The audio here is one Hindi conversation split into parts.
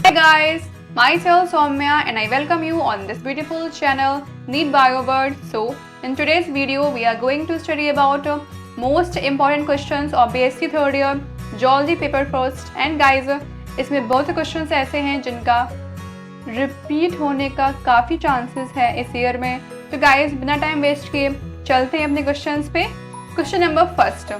Hi guys, myself Soumya and I welcome you on this beautiful channel Need BioWord. So in today's video we are going to study about most important questions of BSc third year Geology paper first and guys इसमें बहुत से क्वेश्चंस ऐसे हैं जिनका रिपीट होने का काफ़ी चांसेस है इस ईयर में। तो गाइज बिना टाइम वेस्ट किए चलते हैं अपने क्वेश्चंस पे। क्वेश्चन नंबर फर्स्ट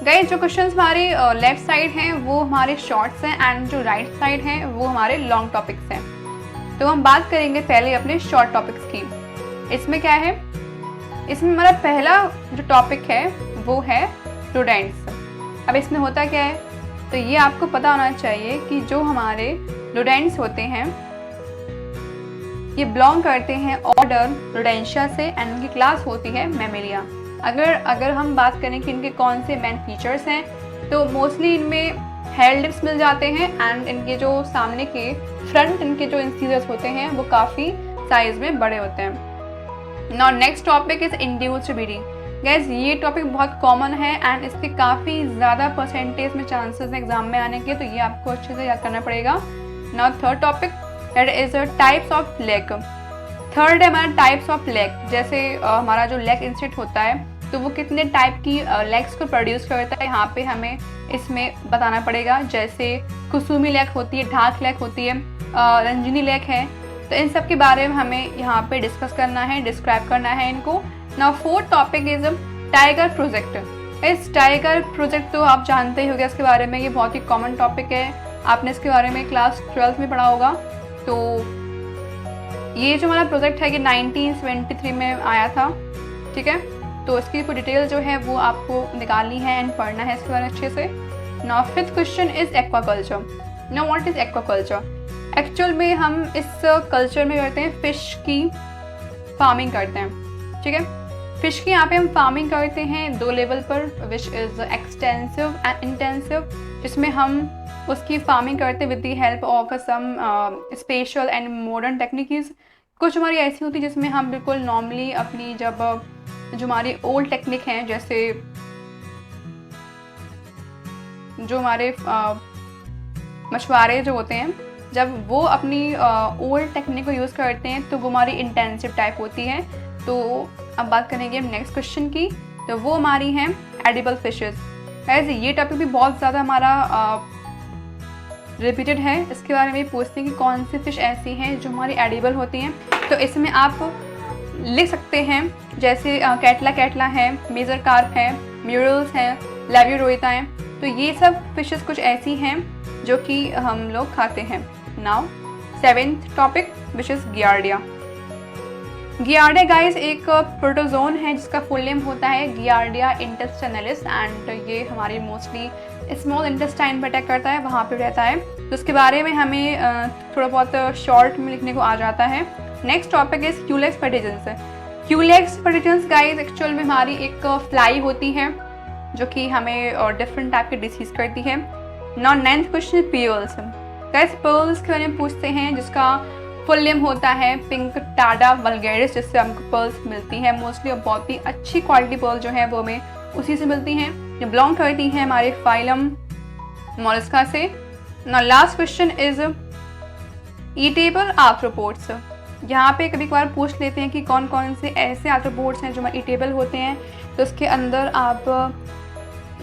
गाइज, जो क्वेश्चंस हमारे लेफ्ट साइड हैं वो हमारे शॉर्ट्स हैं एंड जो राइट साइड हैं वो हमारे लॉन्ग टॉपिक्स हैं। तो हम बात करेंगे पहले अपने शॉर्ट टॉपिक्स की। इसमें क्या है, इसमें हमारा पहला जो टॉपिक है वो है लुडेंट्स। अब इसमें होता क्या है, तो ये आपको पता होना चाहिए कि जो हमारे लुडेंट्स होते हैं ये बिलोंग करते हैं ऑर्डर लुडेंशिया से एंड इनकी क्लास होती है मैमेलिया। अगर हम बात करें कि इनके कौन से मेन फीचर्स हैं, तो मोस्टली इनमें हेयर लिप्स मिल जाते हैं एंड इनके जो सामने के फ्रंट इनके जो इंसीजर्स होते हैं वो काफ़ी साइज में बड़े होते हैं। Now next topic is induced breeding. Gas ये टॉपिक बहुत कॉमन है एंड इसके काफ़ी ज़्यादा परसेंटेज में चांसेस हैं एग्जाम में आने के, तो ये आपको अच्छे से याद करना पड़ेगा। Now third topic that is types of leg. Third है हमारा टाइप्स ऑफ लेग। जैसे हमारा जो लेग इंसेक्ट होता है तो वो कितने टाइप की लेग्स को प्रोड्यूस करता है, यहाँ पे हमें इसमें बताना पड़ेगा। जैसे कुसुमी लेग होती है, ढाक लेग होती है, रंजनी लेग है। तो इन सब के बारे में हमें यहाँ पे डिस्कस करना है, डिस्क्राइब करना है इनको। Now fourth topic is tiger project. इस टाइगर प्रोजेक्ट तो आप जानते ही होंगे इसके बारे में, ये बहुत ही कॉमन टॉपिक है, आपने इसके बारे में क्लास 12th में पढ़ा होगा। तो ये जो हमारा प्रोजेक्ट है कि 1973 में आया था, ठीक है। तो इसकी पूरी डिटेल जो है वो आपको निकालनी है एंड पढ़ना है इसके बारे में अच्छे से। Now fifth question is aquaculture. Now what is aquaculture? Actual में हम इस कल्चर में करते हैं फिश की फार्मिंग करते हैं, ठीक है। फिश की यहाँ पे हम फार्मिंग करते हैं दो लेवल पर, which is extensive and intensive, जिसमें हम उसकी फार्मिंग करते हैं with the help of some special and modern techniques. कुछ हमारी ऐसी होती है जिसमें हम बिल्कुल नॉर्मली अपनी जो हमारी ओल्ड टेक्निक हैं, जैसे जो हमारे मछुआरे जो होते हैं जब वो अपनी ओल्ड टेक्निक को यूज़ करते हैं तो वो हमारी इंटेंसिव टाइप होती है। तो अब बात करेंगे हम नेक्स्ट क्वेश्चन की, तो वो हमारी हैं एडिबल फिशेस। ऐसे ये टॉपिक भी बहुत ज़्यादा हमारा रिपीटेड है। इसके बारे में पूछते हैं कि कौन सी फिश ऐसी हैं जो हमारी एडिबल होती हैं। तो इसमें आप लिख सकते हैं जैसे कैटला है, मेजर कार्प है, म्यूरल्स हैं, लेवियोरोइता हैं। तो ये सब फिशेस कुछ ऐसी हैं जो कि हम लोग खाते हैं। Now seventh topic which is giardia. Giardia guys एक प्रोटोजोन है जिसका फुल नेम होता है गियार्डिया इंटेस्टाइनलिस एंड ये हमारी मोस्टली स्मॉल इंटेस्टाइन पर अटैक करता है, वहाँ पे रहता है। तो उसके बारे में हमें थोड़ा बहुत शॉर्ट में लिखने को आ जाता है। Next topic is culex pipiens. Culex pipiens guys actual में हमारी एक फ्लाई होती है जो कि हमें डिफरेंट टाइप की डिसीज करती है। Now ninth question pearls. Guys pearls के बारे में पूछते हैं जिसका फुल नेम होता है पिंकटाडा वल्गैरिस, जिससे हमको पर्ल्स मिलती हैं मोस्टली, और बहुत ही अच्छी क्वालिटी पर्ल जो है वो हमें उसी से मिलती हैं, जो बिलोंग करती हैं हमारे फाइलम मोलस्का से। Now last question is eatable arthropods. यहाँ पे कभी कभार पूछ लेते हैं कि कौन कौन से ऐसे आर्थ्रोपोड्स हैं जो ईटेबल होते हैं, तो उसके अंदर आप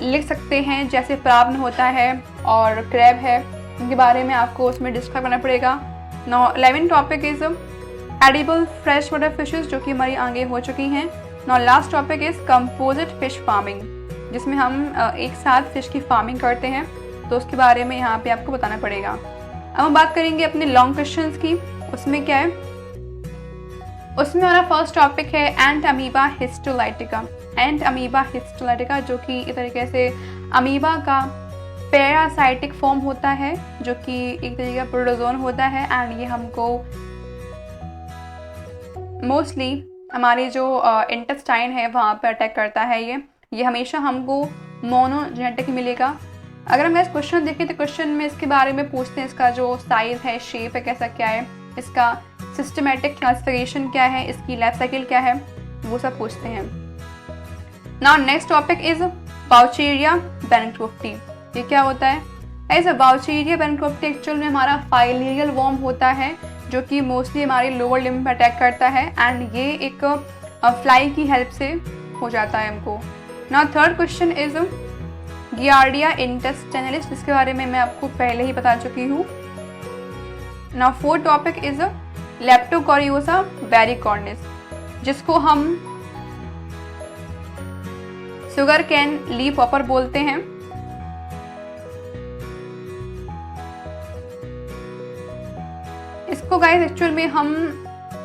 लिख सकते हैं जैसे प्राव्न होता है और क्रैब है, इनके बारे में आपको उसमें डिस्क्राइब करना पड़ेगा। Now 11th topic is edible fresh water fishes जो कि हमारी आगे हो चुकी हैं। Now last topic is composite fish farming, जिसमें हम एक साथ फिश की फार्मिंग करते हैं, तो उसके बारे में यहाँ पे आपको बताना पड़ेगा। अब हम बात करेंगे अपने लॉन्ग क्वेश्चंस की। उसमें क्या है, उसमें हमारा फर्स्ट टॉपिक है एंट अमीबा हिस्टोलाइटिका। एंट अमीबा हिस्टोलाइटिका जो कि एक तरीके से अमीबा का पैरासाइटिक फॉर्म होता है, जो कि एक तरीके का प्रोटोजोन होता है एंड ये हमको मोस्टली हमारी जो इंटेस्टाइन है वहाँ पर अटैक करता है। ये हमेशा हमको मोनोजेनेटिक मिलेगा। अगर हम इस क्वेश्चन देखें तो क्वेश्चन में इसके बारे में पूछते हैं, इसका जो साइज है, शेप है, कैसा क्या है, इसका सिस्टमेटिक क्लासिफिकेशन क्या है, इसकी लाइफ साइकिल क्या है, वो सब पूछते हैं। Now next topic is wuchereria bancrofti. ये क्या होता है? ऐसे वाउचेरिया बैंक्रप्टी एक्चुअल में हमारा फाइलेरियल वॉर्म होता है जो कि मोस्टली हमारे लोअर लिम्ब में अटैक करता है एंड ये एक फ्लाई की हेल्प से हो जाता है हमको। Now third question is giardia intestinalis, जिसके बारे में मैं आपको पहले ही बता चुकी हूँ। Now fourth topic is leptocorisa varicornis, जिसको हम शुगर कैन लीफ हॉपर बोलते हैं। इसको गाइस एक्चुअल में हम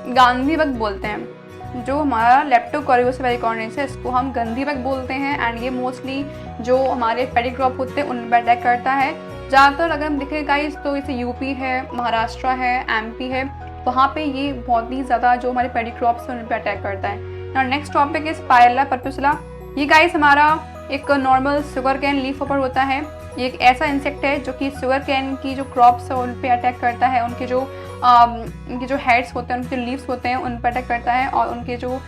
गांधी बग बोलते हैं। जो हमारा लेप्टोकोरियोसा वेरिकॉर्निस है इसको हम गंधी बग बोलते हैं एंड ये मोस्टली जो हमारे पेडी क्रॉप होते हैं उन पर अटैक करता है। ज़्यादातर अगर हम देखें गाइस तो इसे यूपी है, महाराष्ट्र है, एमपी है, वहाँ पे ये बहुत ही ज़्यादा जो हमारे पेडी क्रॉप्स हैं उन पर अटैक करता है। और नेक्स्ट टॉपिक है स्पाइरला परपेचुला। ये गाइस हमारा एक normal sugar cane leaf hopper होता है। ये एक ऐसा इंसेक्ट है जो कि शुगर कैन की जो क्रॉप्स है उन पे अटैक करता है, उनके जो हेड्स होते हैं, उनके जो लीव्स होते हैं उन पर अटैक करता है और उनके जो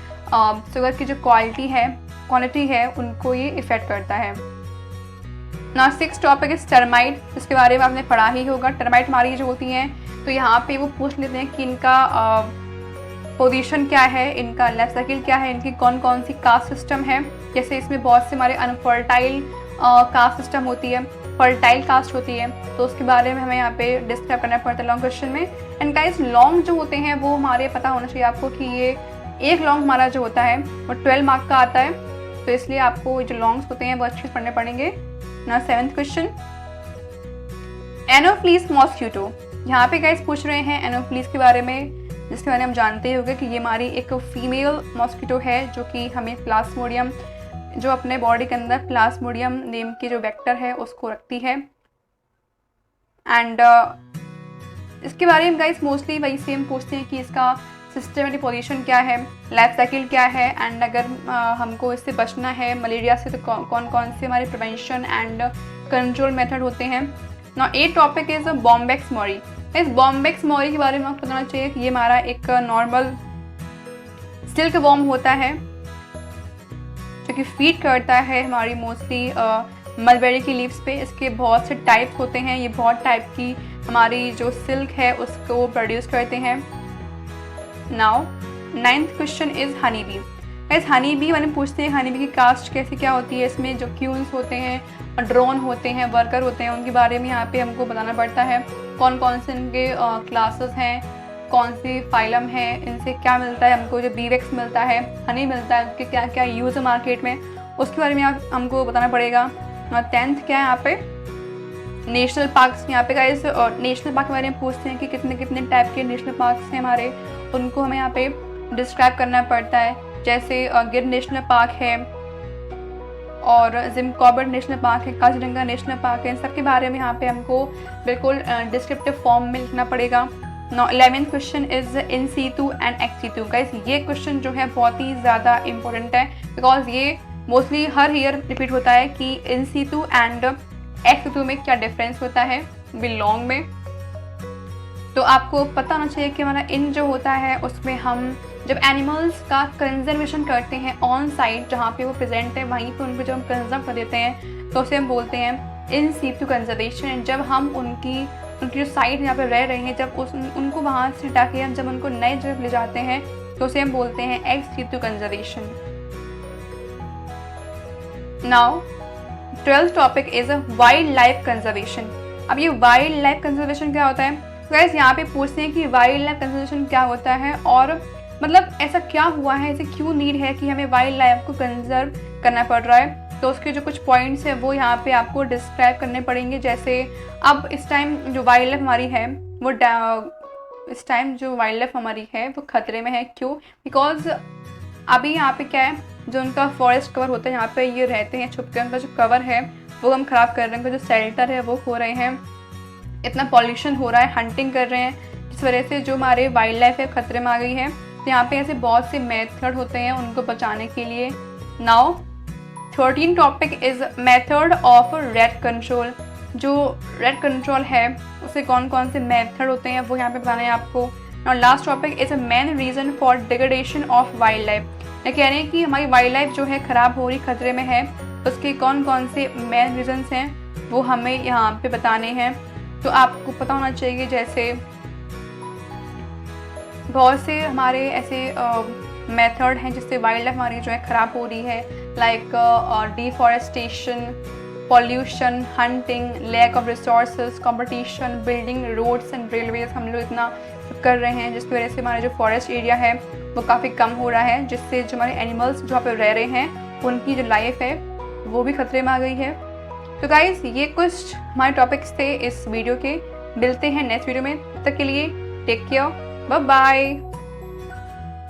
शुगर की जो क्वालिटी है उनको ये इफेक्ट करता है। ना सिक्स टॉपिक इज टर्माइट, जिसके बारे में आपने पढ़ा ही होगा। टर्माइट हमारी जो होती हैं तो यहाँ पे वो पूछ लेते हैं कि इनका पोजीशन क्या है, इनका लाइफ साइकिल क्या है, इनकी कौन कौन सी कास्ट सिस्टम है। जैसे इसमें बहुत से हमारे अनफर्टाइल कास्ट सिस्टम होती है, फर्टाइल कास्ट होती है, तो उसके बारे में हमें यहाँ पे डिस्क्राइब करना पड़ता है लॉन्ग क्वेश्चन में। एंड गाइस लॉन्ग जो होते हैं वो हमारे पता होना चाहिए आपको कि ये एक लॉन्ग हमारा जो होता है वो 12 मार्क का आता है, तो इसलिए आपको जो लॉन्ग्स होते हैं वो अच्छे से पढ़ने पड़ेंगे। ना सेवेंथ क्वेश्चन एनोफ्लीस मॉस्किटो। यहाँ पे गाइस पूछ रहे हैं एनोफ्लीस के बारे में, जिसके बारे में हम जानते ही होंगे कि ये हमारी एक फीमेल मॉस्किटो है जो कि हमें प्लाज्मोडियम, जो अपने बॉडी के अंदर प्लाज्मोडियम नेम की जो वेक्टर है उसको रखती है। एंड इसके बारे में गाइस मोस्टली वही सेम पूछते हैं कि इसका सिस्टमेटिक पोजीशन क्या है, लाइफ साइकिल क्या है, एंड अगर हमको इससे बचना है मलेरिया से तो कौन कौन से हमारे प्रिवेंशन एंड कंट्रोल मेथड होते हैं। ना 8 टॉपिक इज बॉम्बेक्स मॉरी। इस बॉम्बेक्स मॉरी के बारे में आपको बताना चाहिए कि ये हमारा एक नॉर्मल सिल्क वॉर्म होता है जो कि फीड करता है हमारी मोस्टली मलबेरी की लीव्स पे। इसके बहुत से टाइप्स होते हैं, ये बहुत टाइप की हमारी जो सिल्क है उसको प्रोड्यूस करते हैं। Now 9th question is honey bee. Guys honey bee मैंने पूछते हैं हनी बी की कास्ट कैसे क्या होती है। इसमें जो क्यून्स होते हैं, ड्रोन होते हैं, वर्कर होते हैं, उनके बारे में यहाँ पे हमको बताना पड़ता है। कौन कौन से इनके क्लासेस हैं, कौन सी फाइलम है, इनसे क्या मिलता है हमको, जो बीवेक्स मिलता है, हनी मिलता है, उसके क्या क्या यूज़ है मार्केट में, उसके बारे में हमको बताना पड़ेगा। 10th क्या है यहाँ पे नेशनल पार्क्स। यहाँ पे गाइस नेशनल पार्क के बारे में पूछते हैं कि कितने कितने टाइप के नेशनल पार्क्स हैं हमारे, उनको हमें यहाँ पे डिस्क्राइब करना पड़ता है। जैसे गिर नेशनल पार्क है और जिम कॉर्बेट नेशनल पार्क है, काजीरंगा नेशनल पार्क है, इन सब के बारे में यहाँ पे हमको बिल्कुल डिस्क्रिप्टिव फॉर्म में लिखना पड़ेगा। 11th question is in situ and ex situ. Guys ये क्वेश्चन जो है बहुत ही ज़्यादा इंपॉर्टेंट है बिकॉज ये मोस्टली हर ईयर रिपीट होता है कि in situ and ex situ में क्या डिफरेंस होता है बिलोंग में। तो आपको पता होना चाहिए कि हमारा इन जो होता है उसमें हम जब एनिमल्स का कंजर्वेशन करते हैं ऑन साइट जहाँ पे वो प्रेजेंट है वहीं पे उनको जब हम कंजर्व कर देते हैं तो उसे हम बोलते हैं इन सीटू कंजर्वेशन। जब हम उनकी जो साइट यहाँ पे रह रही हैं जब उनको वहाँ से हटा के हम जब उनको नए जगह ले जाते हैं तो उसे हम बोलते हैं ex situ conservation. Now 12th topic is wildlife conservation. अब ये वाइल्ड लाइफ कंजर्वेशन क्या होता है? तो गाइस यहाँ पे पूछते हैं कि वाइल्ड लाइफ कंजर्वेशन क्या होता है और मतलब ऐसा क्या हुआ है, ऐसे क्यों नीड है कि हमें वाइल्ड लाइफ को कंजर्व करना पड़ रहा है। तो उसके जो कुछ पॉइंट्स हैं वो यहाँ पे आपको डिस्क्राइब करने पड़ेंगे। जैसे अब इस टाइम जो वाइल्ड लाइफ हमारी है वो वो खतरे में है। क्यों? बिकॉज अभी यहाँ पे क्या है, जो उनका फॉरेस्ट कवर होता है यहाँ पे ये रहते हैं छुप के, उनका जो कवर है वो हम ख़राब कर रहे हैं, उनका जो शेल्टर है वो खो रहे हैं, इतना पॉल्यूशन हो रहा है, हंटिंग कर रहे हैं, जिस वजह से जो हमारे वाइल्ड लाइफ है खतरे में आ गई है। तो यहाँ पे ऐसे बहुत से मेथड होते हैं उनको बचाने के लिए। Now 13 topic is method of rate control. जो रेट कंट्रोल है उसे कौन कौन से मेथड होते हैं वो यहाँ पे बताना है आपको। और last topic is a main reason for degradation of wild life. ये कह रहे हैं कि हमारी वाइल्ड लाइफ जो है ख़राब हो रही, खतरे में है, उसके कौन कौन से मेन रीजंस हैं वो हमें यहाँ पे बताने हैं। तो आपको पता होना चाहिए, जैसे बहुत से हमारे ऐसे मेथड हैं जिससे वाइल्ड लाइफ हमारी जो है ख़राब हो रही है, like deforestation, pollution, hunting, lack of resources, competition, building roads and railways. हम लोग इतना कर रहे हैं जिसकी वजह से हमारा जो फॉरेस्ट एरिया है वो काफ़ी कम हो रहा है, जिससे जो हमारे एनिमल्स जो यहाँ पे रह रहे हैं उनकी जो लाइफ है वो भी खतरे में आ गई है। तो गाइज़, ये कुछ हमारे टॉपिक्स थे इस वीडियो के। मिलते हैं नेक्स्ट वीडियो में, तब तक के लिए टेक केयर, बाय बाय।